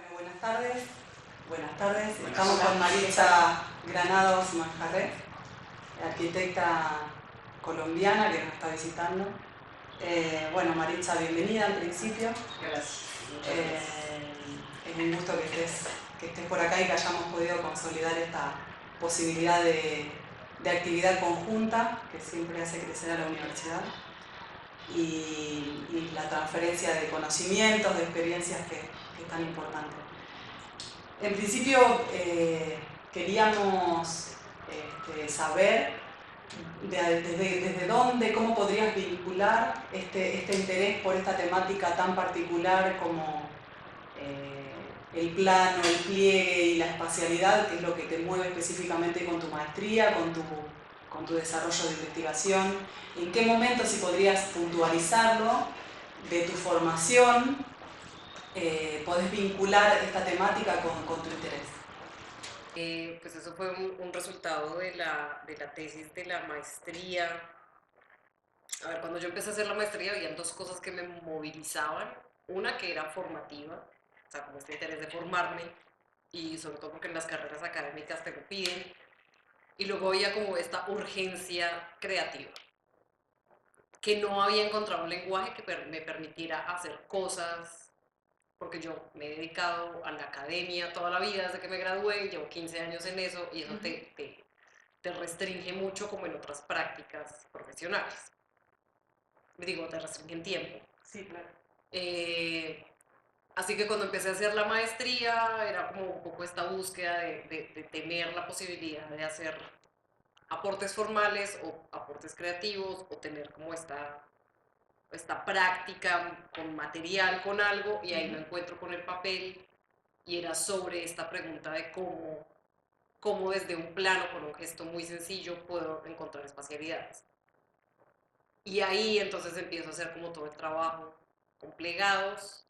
Bueno, buenas tardes. Buenas tardes. Estamos con Maritza Granados Manjarré, arquitecta colombiana que nos está visitando. Bueno, Maritza, bienvenida al principio. Gracias. Muchas gracias. Es un gusto que estés por acá y que hayamos podido consolidar esta posibilidad de actividad conjunta que siempre hace crecer a la universidad y la transferencia de conocimientos, de experiencias que es tan importante. En principio queríamos saber desde dónde, cómo podrías vincular este interés por esta temática tan particular como el plano, el pliegue y la espacialidad, que es lo que te mueve específicamente con tu maestría, con tu desarrollo de investigación. ¿En qué momento, si podrías puntualizarlo, de tu formación, podés vincular esta temática con tu interés? Pues eso fue un resultado de la tesis de la maestría. A ver, cuando yo empecé a hacer la maestría había dos cosas que me movilizaban. Una que era formativa, o sea, como este interés de formarme, y sobre todo porque en las carreras académicas te lo piden. Y luego había como esta urgencia creativa, que no había encontrado un lenguaje que me permitiera hacer cosas porque yo me he dedicado a la academia toda la vida desde que me gradué, llevo 15 años en eso y eso te restringe mucho como en otras prácticas profesionales. Digo, te restringe en tiempo. Sí, claro. Eh, Así que cuando empecé a hacer la maestría era como un poco esta búsqueda de tener la posibilidad de hacer aportes formales o aportes creativos o tener como esta práctica con material, con algo, y ahí me encuentro con el papel y era sobre esta pregunta de cómo desde un plano, con un gesto muy sencillo, puedo encontrar espacialidades. Y ahí entonces empiezo a hacer como todo el trabajo con plegados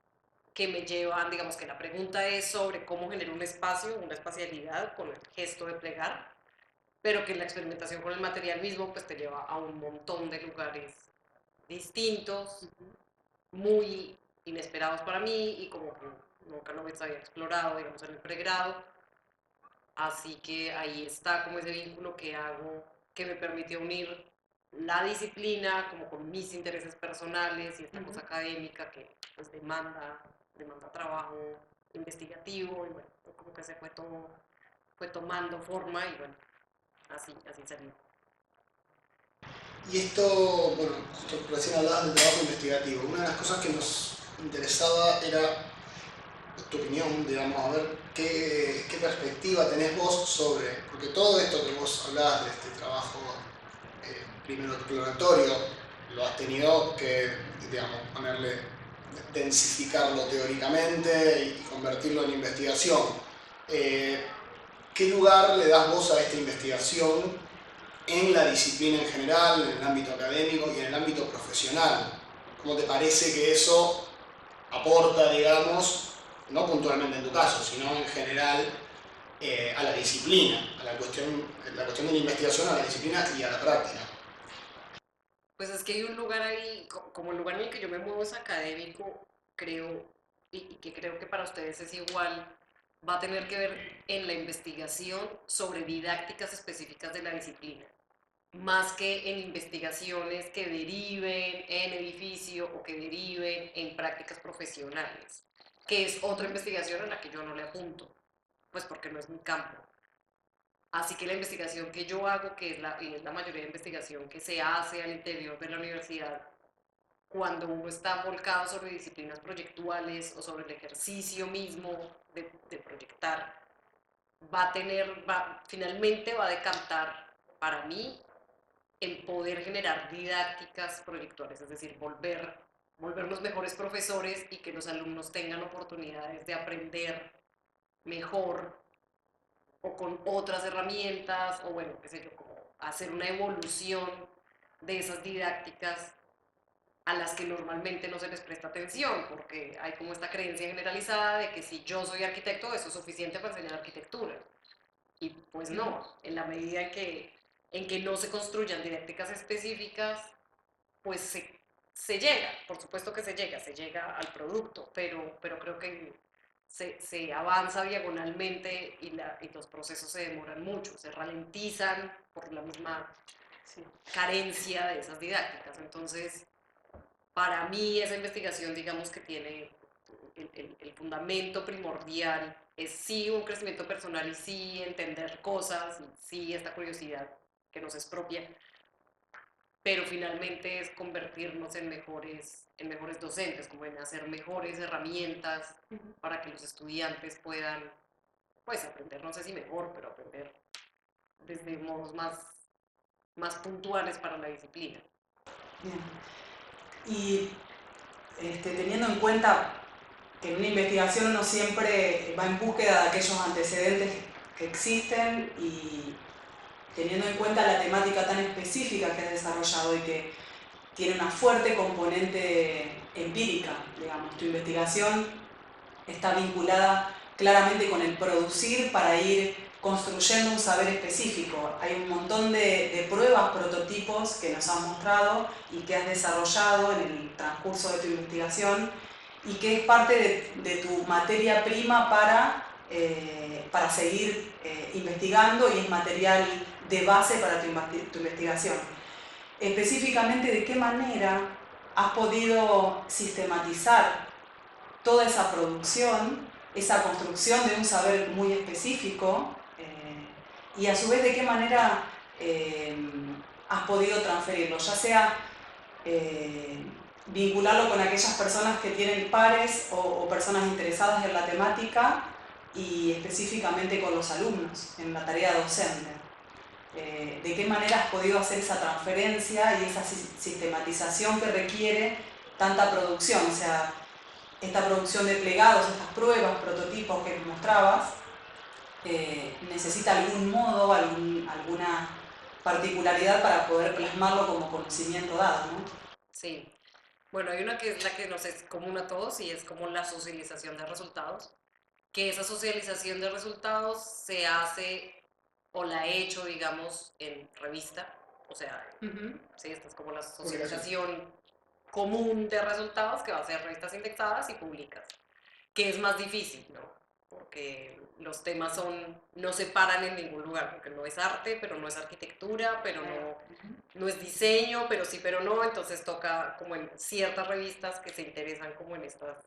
que me llevan, digamos que la pregunta es sobre cómo genero un espacio, una espacialidad con el gesto de plegar, pero que en la experimentación con el material mismo pues te lleva a un montón de lugares distintos, muy inesperados para mí y como que nunca lo había explorado, digamos, en el pregrado. Así que ahí está como ese vínculo que hago, que me permitió unir la disciplina como con mis intereses personales y esta cosa académica que pues demanda trabajo investigativo y bueno, como que se fue tomando forma y bueno, así salió. Y esto, bueno, justo recién hablabas del trabajo investigativo. Una de las cosas que nos interesaba era tu opinión, digamos, a ver qué perspectiva tenés vos sobre, porque todo esto que vos hablás de este trabajo primero exploratorio, lo has tenido que, digamos, densificarlo teóricamente y convertirlo en investigación. ¿Qué lugar le das vos a esta investigación en la disciplina en general, en el ámbito académico y en el ámbito profesional? ¿Cómo te parece que eso aporta, digamos, no puntualmente en tu caso, sino en general a la disciplina, a la cuestión de la investigación, a la disciplina y a la práctica? Pues es que hay un lugar ahí, como el lugar en el que yo me muevo es académico, creo, y que creo que para ustedes es igual, va a tener que ver en la investigación sobre didácticas específicas de la disciplina, más que en investigaciones que deriven en edificio o que deriven en prácticas profesionales, que es otra investigación a la que yo no le apunto, pues porque no es mi campo. Así que la investigación que yo hago, que es la mayoría de investigación que se hace al interior de la universidad, cuando uno está volcado sobre disciplinas proyectuales o sobre el ejercicio mismo de proyectar, finalmente va a decantar para mí en poder generar didácticas proyectuales, es decir, volver los mejores profesores y que los alumnos tengan oportunidades de aprender mejor o con otras herramientas, o bueno, qué sé yo, como hacer una evolución de esas didácticas a las que normalmente no se les presta atención, porque hay como esta creencia generalizada de que si yo soy arquitecto, eso es suficiente para enseñar arquitectura. Y pues no, en la medida en que no se construyan didácticas específicas, pues se llega, por supuesto que se llega al producto, pero creo que se avanza diagonalmente y los procesos se demoran mucho, se ralentizan por la misma carencia de esas didácticas. Entonces, para mí esa investigación, digamos que tiene el fundamento primordial, es sí un crecimiento personal y sí entender cosas, y sí esta curiosidad que nos es propia, pero finalmente es convertirnos en mejores docentes, como en hacer mejores herramientas para que los estudiantes puedan, pues, aprender, no sé si mejor, pero aprender desde modos más puntuales para la disciplina. Bien. Y teniendo en cuenta que en una investigación uno siempre va en búsqueda de aquellos antecedentes que existen, y teniendo en cuenta la temática tan específica que has desarrollado y que tiene una fuerte componente empírica, digamos, tu investigación está vinculada claramente con el producir para ir construyendo un saber específico. Hay un montón de pruebas, prototipos que nos has mostrado y que has desarrollado en el transcurso de tu investigación, y que es parte de tu materia prima para seguir investigando, y es material de base para tu investigación. Específicamente, ¿de qué manera has podido sistematizar toda esa producción, esa construcción de un saber muy específico, y a su vez de qué manera has podido transferirlo, ya sea vincularlo con aquellas personas que tienen pares o personas interesadas en la temática, y específicamente con los alumnos en la tarea docente? ¿De qué manera has podido hacer esa transferencia y esa sistematización que requiere tanta producción? O sea, esta producción de plegados, estas pruebas, prototipos que nos mostrabas, necesita algún modo, alguna particularidad para poder plasmarlo como conocimiento dado, ¿no? Sí. Bueno, hay una que es la que nos es común a todos y es como la socialización de resultados, que esa socialización de resultados se hace o la he hecho, digamos, en revista, o sea, sí, esta es como la socialización común de resultados, que va a ser revistas indexadas y públicas, que es más difícil, ¿no? Porque los temas no se paran en ningún lugar, porque no es arte, pero no es arquitectura, pero no es diseño, pero sí, pero no, entonces toca como en ciertas revistas que se interesan como en estas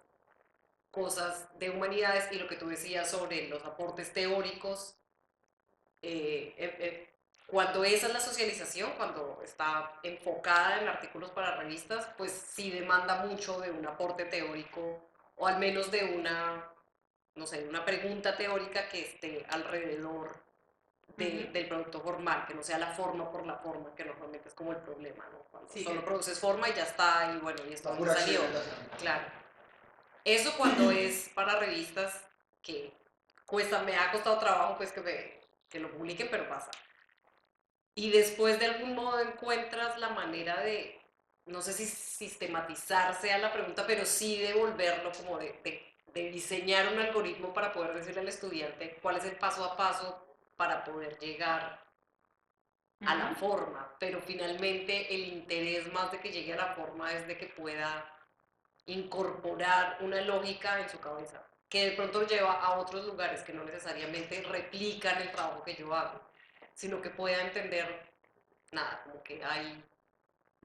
cosas de humanidades, y lo que tú decías sobre los aportes teóricos, cuando esa es la socialización, cuando está enfocada en artículos para revistas, pues sí demanda mucho de un aporte teórico, o al menos de una, no sé, una pregunta teórica que esté alrededor del producto formal, que no sea la forma por la forma, que normalmente es como el problema, ¿no? Cuando solo produces forma y ya está, y bueno, y esto dónde salió. Claro. Eso cuando es para revistas, que me ha costado trabajo pues que lo publiquen, pero pasa. Y después de algún modo encuentras la manera de, no sé si sistematizar sea la pregunta, pero sí de volverlo como de diseñar un algoritmo para poder decirle al estudiante cuál es el paso a paso para poder llegar a la forma, pero finalmente el interés más de que llegue a la forma es de que pueda incorporar una lógica en su cabeza, que de pronto lo lleva a otros lugares que no necesariamente replican el trabajo que yo hago, sino que pueda entender, nada, como que hay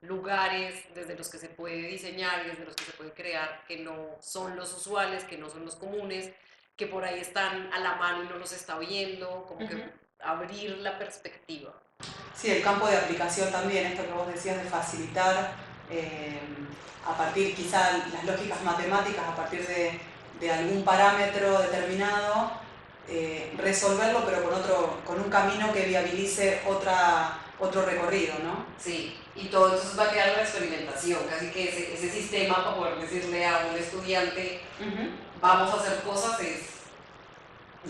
lugares desde los que se puede diseñar y desde los que se puede crear, que no son los usuales, que no son los comunes, que por ahí están a la mano y no los está viendo, como que abrir la perspectiva. Sí, el campo de aplicación también, esto que vos decías de facilitar a partir, quizá las lógicas matemáticas, a partir de algún parámetro determinado, resolverlo, pero con un camino que viabilice otro recorrido, ¿no? Sí, y todo entonces va a quedar en la experimentación, casi que ese sistema para poder decirle a un estudiante, vamos a hacer cosas, es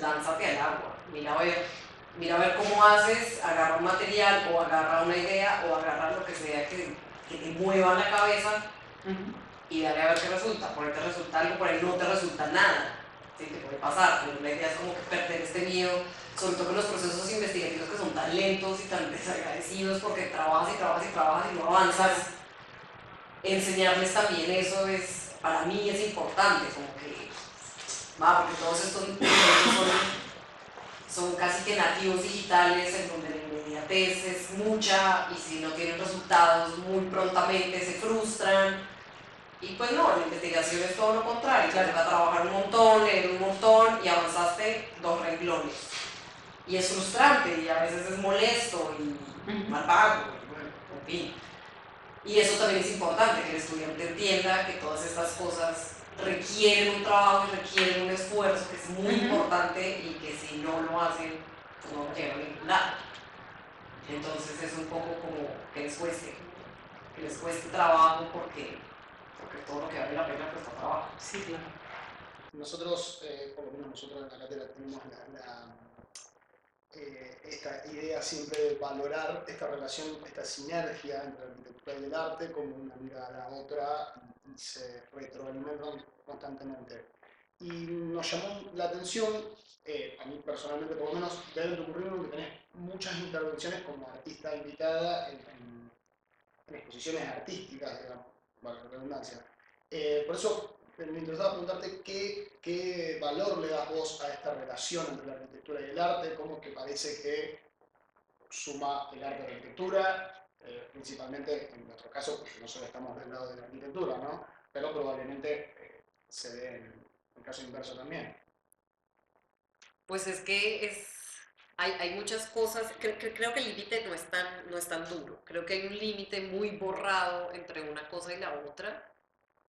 lánzate al agua, mira a ver cómo haces, agarra un material o agarra una idea o agarra lo que sea que te mueva la cabeza y dale a ver qué resulta. Por ahí te resulta algo, por ahí no te resulta nada. Sí, te puede pasar, pero la idea es como que perder este miedo, sobre todo con los procesos investigativos que son tan lentos y tan desagradecidos porque trabajas y trabajas y trabajas y no avanzas. Enseñarles también eso para mí es importante, como que ¿va? Porque todos estos proyectos son casi que nativos digitales en donde la inmediatez es mucha y si no tienen resultados muy prontamente se frustran. Y pues no, la investigación es todo lo contrario, te toca trabajar un montón, leer un montón y avanzaste 2 renglones. Y es frustrante y a veces es molesto y mal pago, bueno, en fin. Y eso también es importante, que el estudiante entienda que todas estas cosas requieren un trabajo y requieren un esfuerzo que es muy importante y que si no lo hacen, pues no llegan a ningún lado. Entonces es un poco como que les cueste trabajo porque todo lo que vale la pena cuesta trabajo. Sí, claro. Nosotros, por lo menos nosotros en la cátedra tenemos esta idea siempre de valorar esta relación, esta sinergia entre la arquitectura y el arte como una mira a la otra y se retroalimentan constantemente. Y nos llamó la atención, a mí personalmente por lo menos, ver en tu currículum que tenés muchas intervenciones como artista invitada en exposiciones artísticas, digamos, valga la redundancia. Por eso me interesaba preguntarte qué valor le das vos a esta relación entre la arquitectura y el arte, cómo es que parece que suma el arte a la arquitectura, principalmente en nuestro caso, porque nosotros estamos del lado de la arquitectura, ¿no? Pero probablemente se dé en el caso inverso también. Pues es que hay muchas cosas, creo que el límite no es tan duro, creo que hay un límite muy borrado entre una cosa y la otra.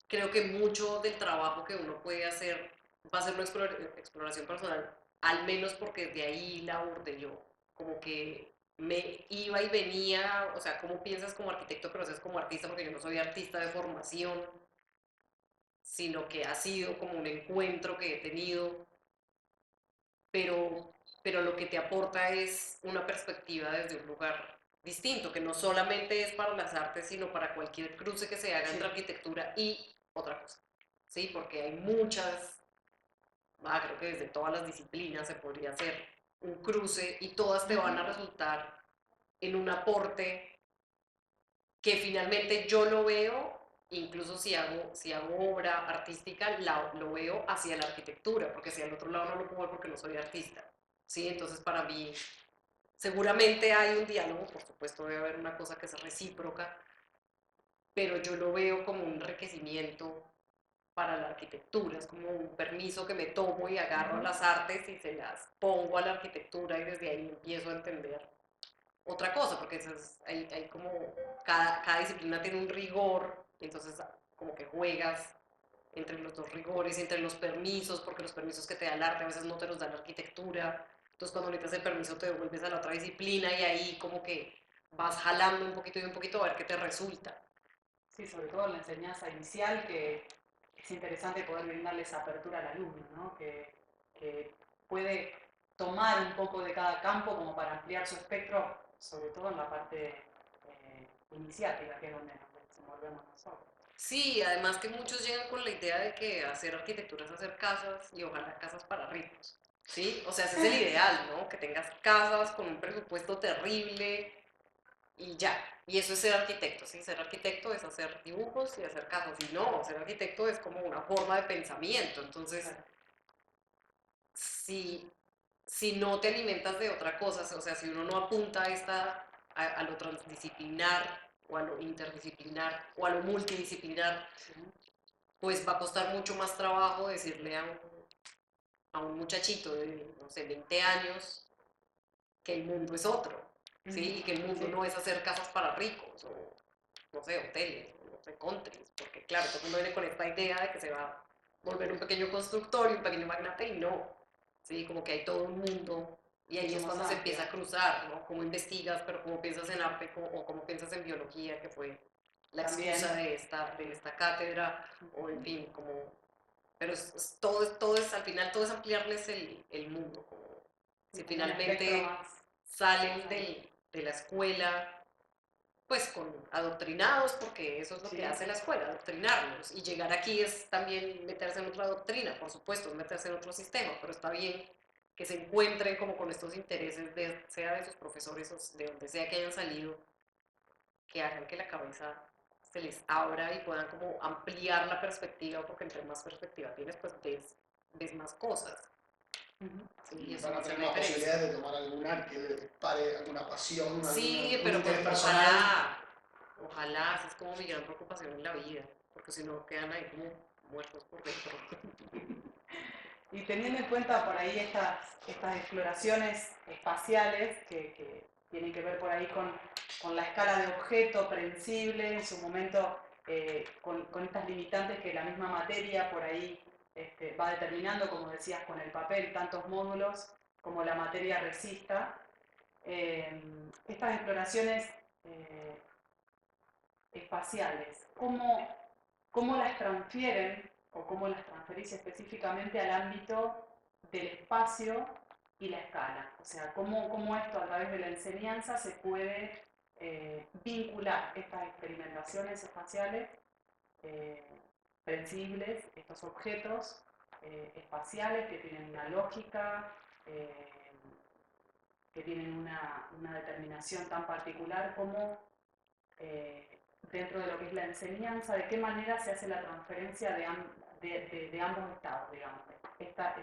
Creo que mucho del trabajo que uno puede hacer va a ser una exploración personal, al menos porque de ahí la abordé yo, como que me iba y venía, o sea, cómo piensas como arquitecto, pero haces como artista, porque yo no soy artista de formación, sino que ha sido como un encuentro que he tenido, pero, pero lo que te aporta es una perspectiva desde un lugar distinto, que no solamente es para las artes, sino para cualquier cruce que se haga entre arquitectura y otra cosa, ¿sí? Porque hay muchas, creo que desde todas las disciplinas se podría hacer un cruce y todas te van a resultar en un aporte que finalmente yo lo veo, incluso si hago obra artística, lo veo hacia la arquitectura, porque hacia el otro lado no lo puedo ver porque no soy artista, ¿sí? Entonces para mí seguramente hay un diálogo, por supuesto debe haber una cosa que es recíproca, pero yo lo veo como un enriquecimiento para la arquitectura, es como un permiso que me tomo y agarro las artes y se las pongo a la arquitectura y desde ahí empiezo a entender otra cosa, porque hay como, cada disciplina tiene un rigor, y entonces como que juegas entre los dos rigores, entre los permisos, porque los permisos que te da el arte a veces no te los da la arquitectura, entonces cuando necesitas el permiso te devuelves a la otra disciplina y ahí como que vas jalando un poquito y un poquito a ver qué te resulta. Sí, sobre todo en la enseñanza inicial, que es interesante poder brindarle esa apertura al alumno, ¿no? Que puede tomar un poco de cada campo como para ampliar su espectro, sobre todo en la parte iniciática, que es donde nos desenvolvemos nosotros. Sí, además que muchos llegan con la idea de que hacer arquitectura es hacer casas y ojalá casas para ricos, ¿sí? O sea, ese es el ideal, ¿no? Que tengas casas con un presupuesto terrible y ya. Y eso es ser arquitecto, ¿sí? Ser arquitecto es hacer dibujos y hacer casas. Y no, ser arquitecto es como una forma de pensamiento. Entonces, si, si no te alimentas de otra cosa, o sea, si uno no apunta a lo transdisciplinar o a lo interdisciplinar o a lo multidisciplinar, pues va a costar mucho más trabajo decirle a un muchachito de, no sé, 20 años que el mundo es otro, ¿sí? Y que el mundo no es hacer casas para ricos o, no sé, hoteles, no sé, countries, porque claro, todo el mundo viene con esta idea de que se va a volver un pequeño constructor y un pequeño magnate y no, ¿sí? Como que hay todo un mundo y ahí es cuando se empieza a cruzar, ¿no? Cómo investigas, pero cómo piensas en arte o cómo piensas en biología, que fue la excusa de esta cátedra, o en fin, como... Pero todo es, al final, todo es ampliarles el mundo, como si finalmente salen de la escuela pues con adoctrinados, porque eso es lo que hace la escuela, adoctrinarlos. Y llegar aquí es también meterse en otra doctrina, por supuesto, es meterse en otro sistema, pero está bien que se encuentren como con estos intereses, sea de sus profesores o de donde sea que hayan salido, que hagan que la cabeza se les abra y puedan como ampliar la perspectiva, porque entre más perspectiva tienes, pues ves ves más cosas. Ujú. Sí, Y eso van a hace tener la más diferencia. posibilidades de tomar alguna que les pare alguna pasión, Sí, algún pero pues interés personal. ojalá, esa es como mi gran preocupación en la vida, porque si no quedan ahí como muertos por dentro. Y teniendo en cuenta por ahí estas exploraciones espaciales que tienen que ver por ahí con la escala de objeto prensible, en su momento con estas limitantes que la misma materia por ahí va determinando, como decías, con el papel, tantos módulos como la materia resista. Estas exploraciones eh, espaciales, cómo las transfieren o cómo las transferís específicamente al ámbito del espacio y la escala. O sea, cómo esto a través de la enseñanza se puede vincular estas experimentaciones espaciales eh, prensibles, estos objetos espaciales que tienen una lógica, que tienen una determinación tan particular como dentro de lo que es la enseñanza, de qué manera se hace la transferencia de ambos estados, digamos, esta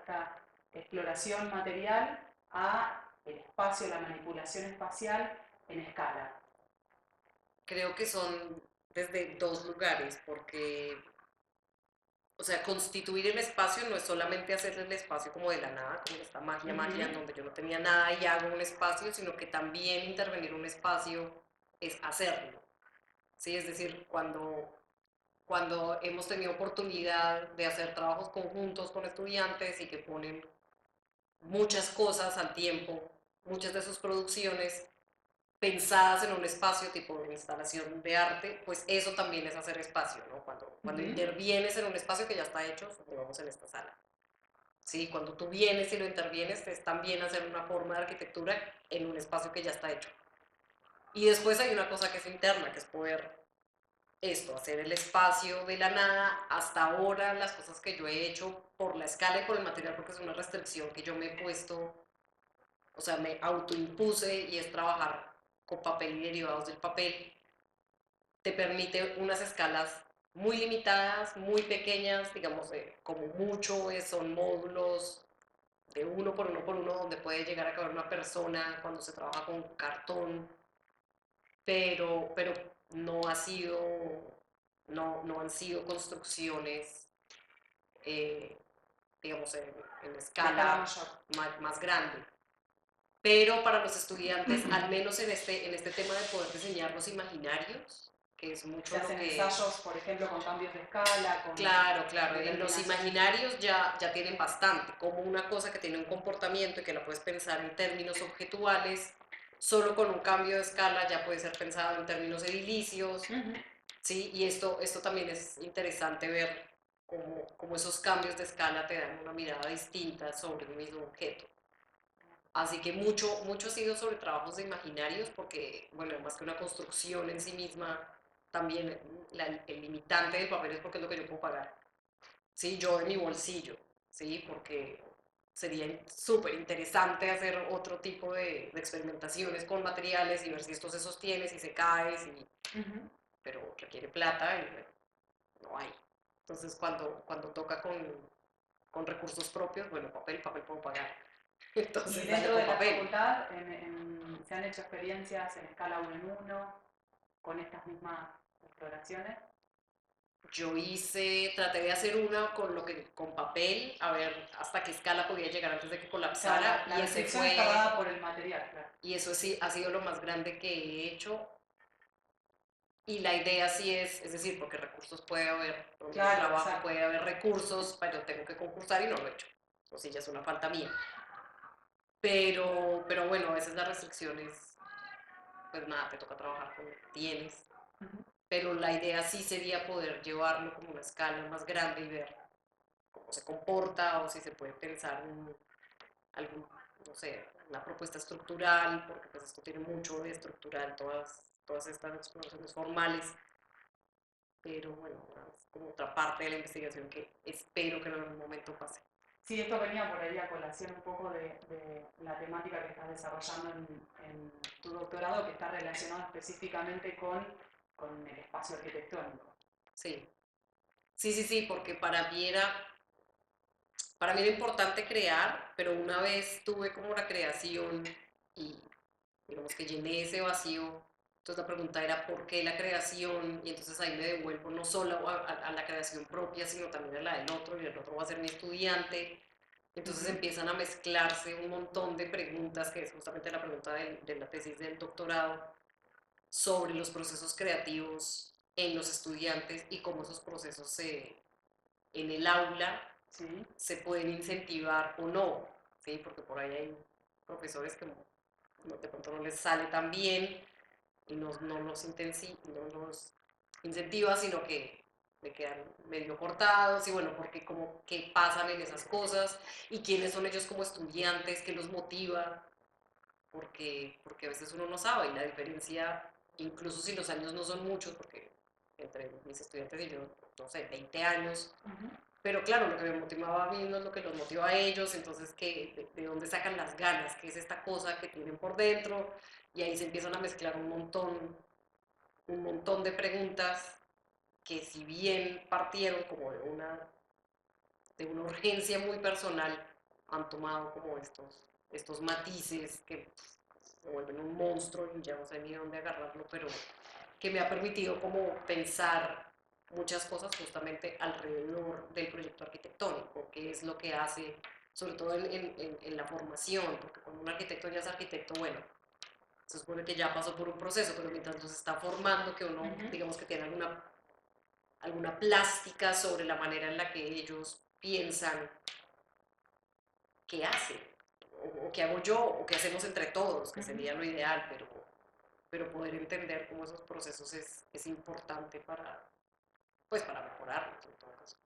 exploración material a el espacio, la manipulación espacial en escala. Creo que son desde dos lugares, porque, o sea, constituir el espacio no es solamente hacer el espacio como de la nada, como esta magia, en donde yo no tenía nada y hago un espacio, sino que también intervenir un espacio es hacerlo. ¿Sí? Es decir, cuando hemos tenido oportunidad de hacer trabajos conjuntos con estudiantes y que ponen muchas cosas al tiempo, muchas de sus producciones pensadas en un espacio tipo de instalación de arte, pues eso también es hacer espacio, ¿no? Cuando intervienes en un espacio que ya está hecho, supongamos en esta sala. Sí, cuando tú vienes y lo intervienes, es también hacer una forma de arquitectura en un espacio que ya está hecho. Y después hay una cosa que es interna, que es poder hacer el espacio de la nada. Hasta ahora las cosas que yo he hecho por la escala y por el material, porque es una restricción que yo me he puesto, o sea, me autoimpuse y es trabajar con papel y derivados del papel, te permite unas escalas muy limitadas, muy pequeñas, digamos, como mucho son módulos de uno por uno, donde puede llegar a caber una persona cuando se trabaja con cartón, pero no ha sido, no han sido construcciones, eh, digamos, en Escala escala mayor. más grande. Pero para los estudiantes, al menos en este tema de poder diseñar los imaginarios, que es mucho Se lo hacen que... ensayos, por ejemplo, con cambios de escala, con Claro, claro, en los determinación. imaginarios ya tienen bastante, como una cosa que tiene un comportamiento y que la puedes pensar en términos objetuales, solo con un cambio de escala ya puede ser pensado en términos edilicios, ¿sí? Y esto también es interesante ver cómo esos cambios de escala te dan una mirada distinta sobre un mismo objeto. Así que mucho ha sido sobre trabajos de imaginarios, porque, bueno, más que una construcción en sí misma, también el limitante del papel es porque es lo que yo puedo pagar. Sí, yo de mi bolsillo, sí, porque sería súper interesante hacer otro tipo de experimentaciones con materiales y ver si esto se sostiene, si se cae, pero requiere plata y bueno, no hay. Entonces, cuando toca con recursos propios, bueno, papel puedo pagar. Y Entonces, dale dentro con de la papel. facultad se han hecho experiencias en escala 1 en 1 con estas mismas exploraciones. Traté de hacer una con papel, a ver hasta qué escala podía llegar antes de que Claro, colapsara, la restricción está dada por el material, claro. y eso sí ha sido lo más grande que he hecho. Y la idea sí es decir, porque recursos puede haber, donde yo Claro, trabajo exacto. puede haber recursos, pero tengo que concursar y no lo he hecho. O sea, ya es una falta mía. Pero bueno, a veces las restricciones, pues nada, te toca trabajar con lo que tienes. Pero la idea sí sería poder llevarlo como una escala más grande y ver cómo se comporta o si se puede pensar en algún, no sé, una propuesta estructural, porque pues esto tiene mucho de estructural, todas estas exploraciones formales, pero bueno, es como otra parte de la investigación que espero que en algún momento pase. Sí, esto venía por ahí a colación un poco de la temática que estás desarrollando en tu doctorado, que está relacionado específicamente con el espacio arquitectónico. Sí, sí, porque para mí era, para mí era importante crear, pero una vez tuve como la creación y digamos que llené ese vacío, entonces la pregunta era ¿por qué la creación? Y entonces ahí me devuelvo no solo a la creación propia, sino también a la del otro, y el otro va a ser mi estudiante. Entonces empiezan a mezclarse un montón de preguntas, que es justamente la pregunta de la tesis del doctorado, sobre los procesos creativos en los estudiantes y cómo esos procesos en el aula Sí. se pueden incentivar o no, ¿sí? Porque por ahí hay profesores que de pronto no les sale tan bien y no los incentiva, sino que me quedan medio cortados y bueno, porque como qué pasan en esas cosas y quiénes son ellos como estudiantes, qué los motiva, porque a veces uno no sabe y la diferencia, incluso si los años no son muchos, porque entre mis estudiantes y yo, no sé, 20 años, pero claro, lo que me motivaba a mí no es lo que los motiva a ellos, entonces de dónde sacan las ganas, qué es esta cosa que tienen por dentro, y ahí se empiezan a mezclar un montón de preguntas que si bien partieron como de una urgencia muy personal, han tomado como estos matices que se vuelven un monstruo y ya no sé ni dónde agarrarlo, pero que me ha permitido como pensar muchas cosas justamente alrededor del proyecto arquitectónico, que es lo que hace, sobre todo en la formación, porque cuando un arquitecto ya es arquitecto, bueno, se supone que ya pasó por un proceso, pero mientras los está formando, que uno, digamos que tiene alguna plástica sobre la manera en la que ellos piensan qué hacen, o qué hago yo, o qué hacemos entre todos, que sería lo ideal, pero poder entender cómo esos procesos es importante pues para mejorarlos en todo caso.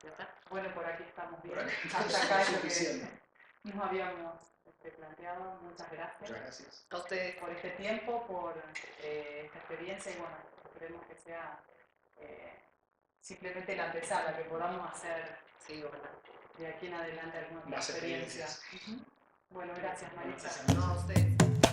¿Ya está? Bueno, por aquí estamos bien. Por aquí Hasta acá es lo suficiente. que nos habíamos planteado. Muchas gracias. Muchas gracias. A ustedes. Por este tiempo, por esta experiencia y bueno, esperemos que sea simplemente la antesala, que podamos hacer Sí, ojalá. de aquí en adelante alguna otra Más experiencia. experiencias. Bueno, gracias Marisa. Gracias. No, a ustedes.